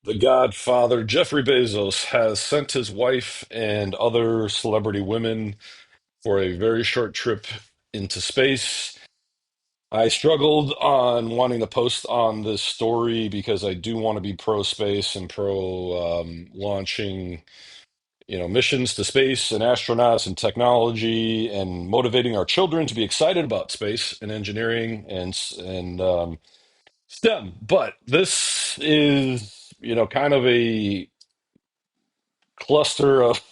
The Godfather, Jeffrey Bezos, has sent his wife and other celebrity women for a very short trip into space. I struggled on wanting to post on this story because I do want to be pro space and pro launching, missions to space and astronauts and technology and motivating our children to be excited about space and engineering and STEM. But this is, kind of a cluster of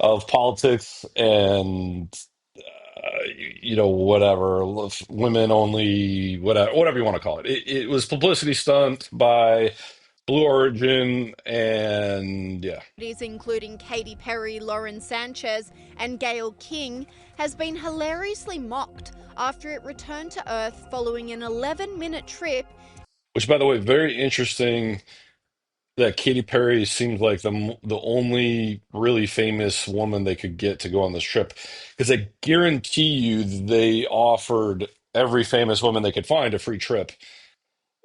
of politics and whatever, women only, whatever you want to call it. It was publicity stunt by Blue Origin, and yeah. Including Katy Perry, Lauren Sanchez, and Gayle King, has been hilariously mocked after it returned to Earth following an 11-minute trip. Which, by the way, very interesting that Katy Perry seemed like the only really famous woman they could get to go on this trip, because I guarantee you they offered every famous woman they could find a free trip.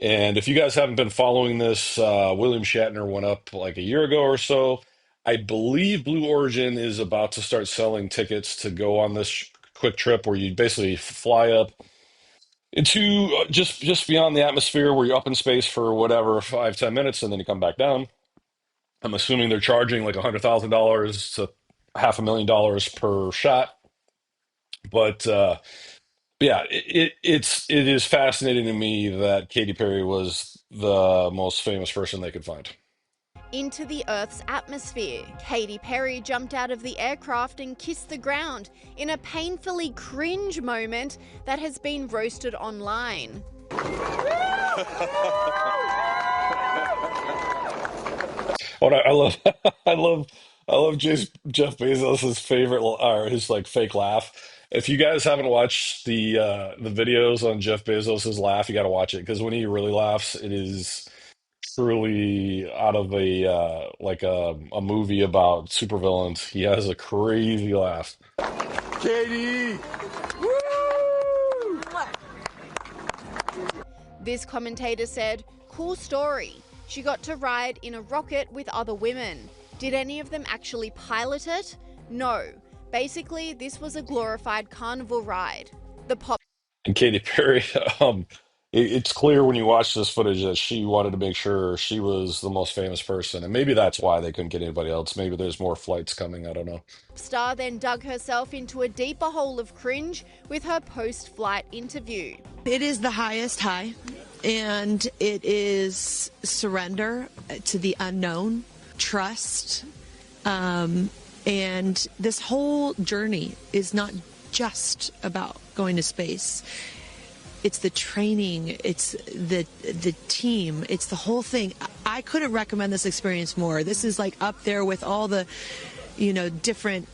And if you guys haven't been following this, William Shatner went up like a year ago or so. I believe Blue Origin is about to start selling tickets to go on this quick trip where you basically fly up into just beyond the atmosphere, where you're up in space for whatever 5-10 minutes, and then you come back down. I'm assuming they're charging like $100,000 to $500,000 per shot. But yeah, it is fascinating to me that Katy Perry was the most famous person they could find. Into the Earth's atmosphere. Katy Perry jumped out of the aircraft and kissed the ground in a painfully cringe moment that has been roasted online. Oh, I love, I love Jeff Bezos's favorite or his like fake laugh. If you guys haven't watched the videos on Jeff Bezos's laugh, you got to watch it, because when he really laughs, it is truly out of a movie about supervillains. He has a crazy laugh. Katie! This commentator said, "Cool story. She got to ride in a rocket with other women. Did any of them actually pilot it? No. Basically, this was a glorified carnival ride." The pop And Katy Perry, it's clear when you watch this footage that she wanted to make sure she was the most famous person, and maybe that's why they couldn't get anybody else. Maybe there's more flights coming. I don't know. star then dug herself into a deeper hole of cringe with her post-flight interview. It is the highest high, and it is surrender to the unknown, trust, and this whole journey is not just about going to space. It's the training, it's the team, it's the whole thing. I couldn't recommend this experience more. This is like up there with all the, different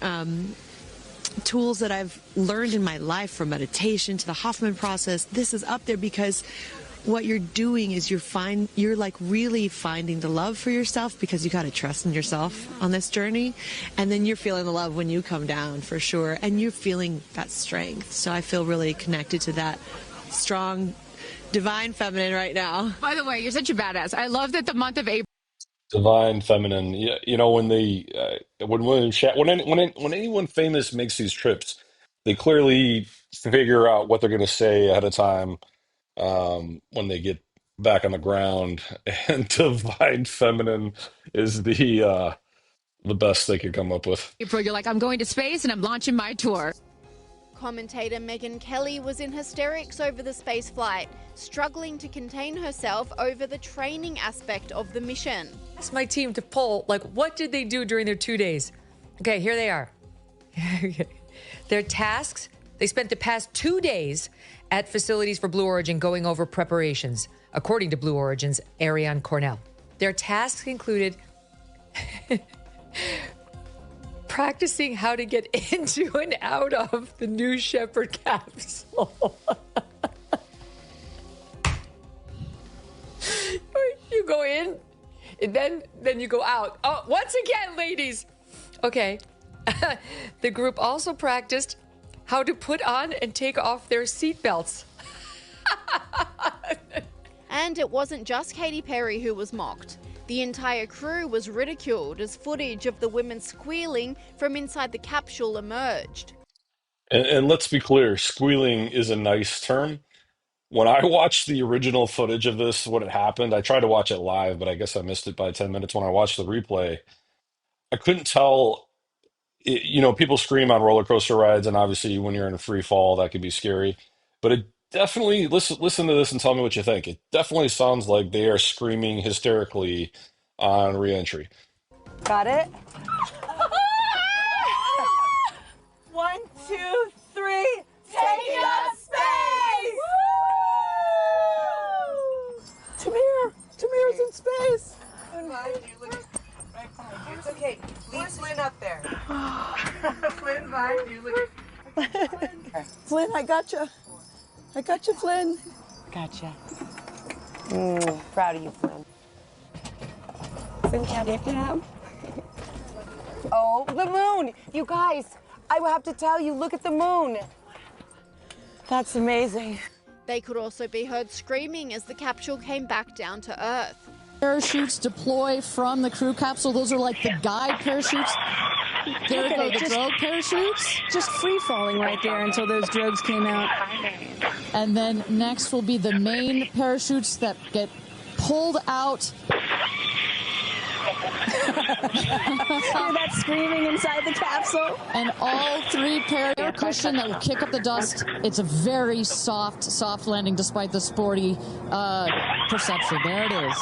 tools that I've learned in my life, from meditation to the Hoffman process. This is up there because what you're doing is you're like really finding the love for yourself, because you got to trust in yourself on this journey, and then you're feeling the love when you come down, for sure, and you're feeling that strength. So I feel really connected to that strong divine feminine right now. By the way, you're such a badass. I love that the month of April. Divine feminine. Yeah, when they when William Shat when anyone famous makes these trips, they clearly figure out what they're going to say ahead of time, when they get back on the ground. And divine feminine is the best they could come up with. You're like, I'm going to space and I'm launching my tour. Commentator Megyn Kelly was in hysterics over the space flight, struggling to contain herself over the training aspect of the mission. Asked my team to poll, like, what did they do during their 2 days? Okay, here they are. Their tasks, they spent the past 2 days at facilities for Blue Origin going over preparations, according to Blue Origin's Ariane Cornell. Their tasks included practicing how to get into and out of the New Shepard capsule. You go in, and then you go out. Oh, once again, ladies. Okay. The group also practiced how to put on and take off their seatbelts. And it wasn't just Katy Perry who was mocked. The entire crew was ridiculed as footage of the women squealing from inside the capsule emerged. And let's be clear, squealing is a nice term. When I watched the original footage of this, what had happened, I tried to watch it live, but I guess I missed it by 10 minutes. When I watched the replay, I couldn't tell. People scream on roller coaster rides, and obviously, when you're in a free fall, that could be scary. But it definitely, listen to this and tell me what you think. It definitely sounds like they are screaming hysterically on reentry. Got it? 1, 2, 3. Taking up space! Tamir's in space. It's okay. Leave Flynn up there. Flynn, behind you. Look. Flynn, I gotcha. I gotcha, Flynn. Gotcha. Proud of you, Flynn. Flynn, can I have? Oh, the moon! You guys, I will have to tell you, look at the moon. That's amazing. They could also be heard screaming as the capsule came back down to Earth. Parachutes deploy from the crew capsule. Those are like the guide parachutes. There go the drogue parachutes. Just free falling right there until those drogues came out. And then next will be the main parachutes that get pulled out. Hear that screaming inside the capsule? And all three air cushion that will kick up the dust. It's a very soft landing despite the sporty perception. There it is.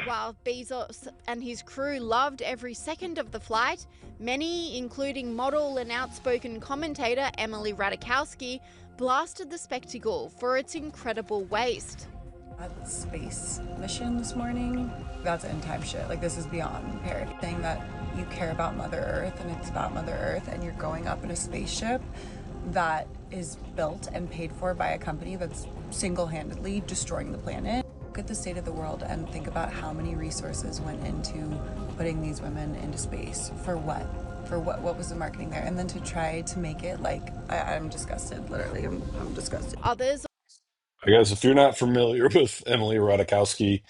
While Bezos and his crew loved every second of the flight, many, including model and outspoken commentator Emily Ratajkowski, blasted the spectacle for its incredible waste. That space mission this morning, that's end time shit. Like, this is beyond parody. Saying that you care about Mother Earth and it's about Mother Earth and you're going up in a spaceship that is built and paid for by a company that's single-handedly destroying the planet. Look at the state of the world and think about how many resources went into putting these women into space. For what? For what was the marketing there? And then to try to make it like, I'm disgusted, literally, I'm disgusted. Others. Guys, if you're not familiar with Emily Ratajkowski,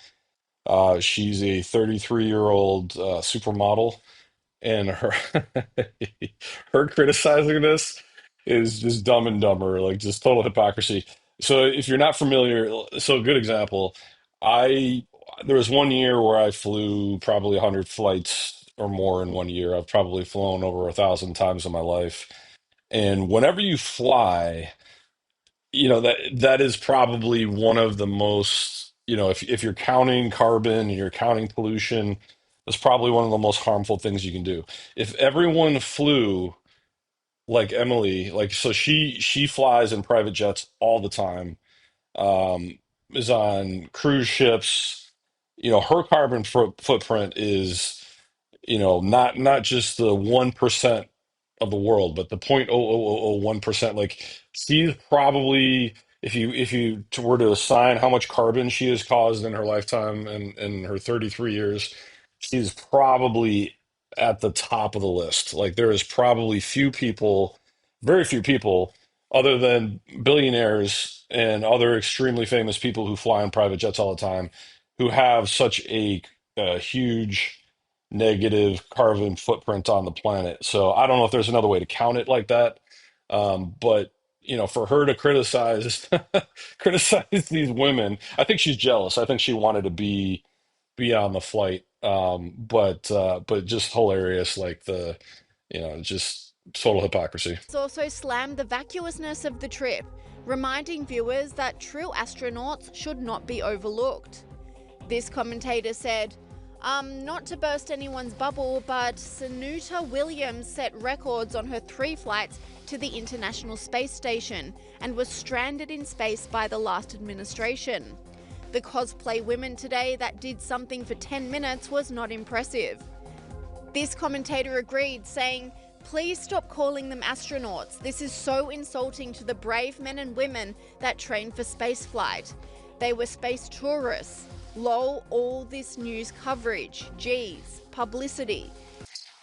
she's a 33-year-old supermodel, and her her criticizing this is just dumb and dumber, like just total hypocrisy. So if you're not familiar, so a good example, I there was one year where I flew probably 100 flights or more in one year. I've probably flown over 1,000 times in my life, and whenever you fly, that is probably one of the most, if you're counting carbon and you're counting pollution, that's probably one of the most harmful things you can do. If everyone flew like Emily, like, so she flies in private jets all the time, is on cruise ships, her carbon footprint is, not just the 1% of the world, but the 0.00001%. Like, she's probably, if you were to assign how much carbon she has caused in her lifetime and in her 33 years, she's probably at the top of the list. Like, there is probably very few people, other than billionaires and other extremely famous people who fly in private jets all the time, who have such a huge negative carbon footprint on the planet. So I don't know if there's another way to count it like that. But for her to criticize these women, I think she's jealous. I think she wanted to be on the flight. But just hilarious, like just total hypocrisy. It's also slammed the vacuousness of the trip, reminding viewers that true astronauts should not be overlooked. This commentator said, not to burst anyone's bubble, but Sunita Williams set records on her 3 flights to the International Space Station and was stranded in space by the last administration. The cosplay women today that did something for 10 minutes was not impressive. This commentator agreed, saying, "Please stop calling them astronauts. This is so insulting to the brave men and women that train for spaceflight. They were space tourists. Lol, all this news coverage. Geez, publicity."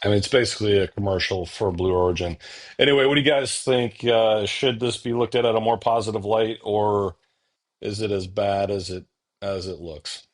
I mean, it's basically a commercial for Blue Origin. Anyway, what do you guys think? Should this be looked at a more positive light, or is it as bad as it looks?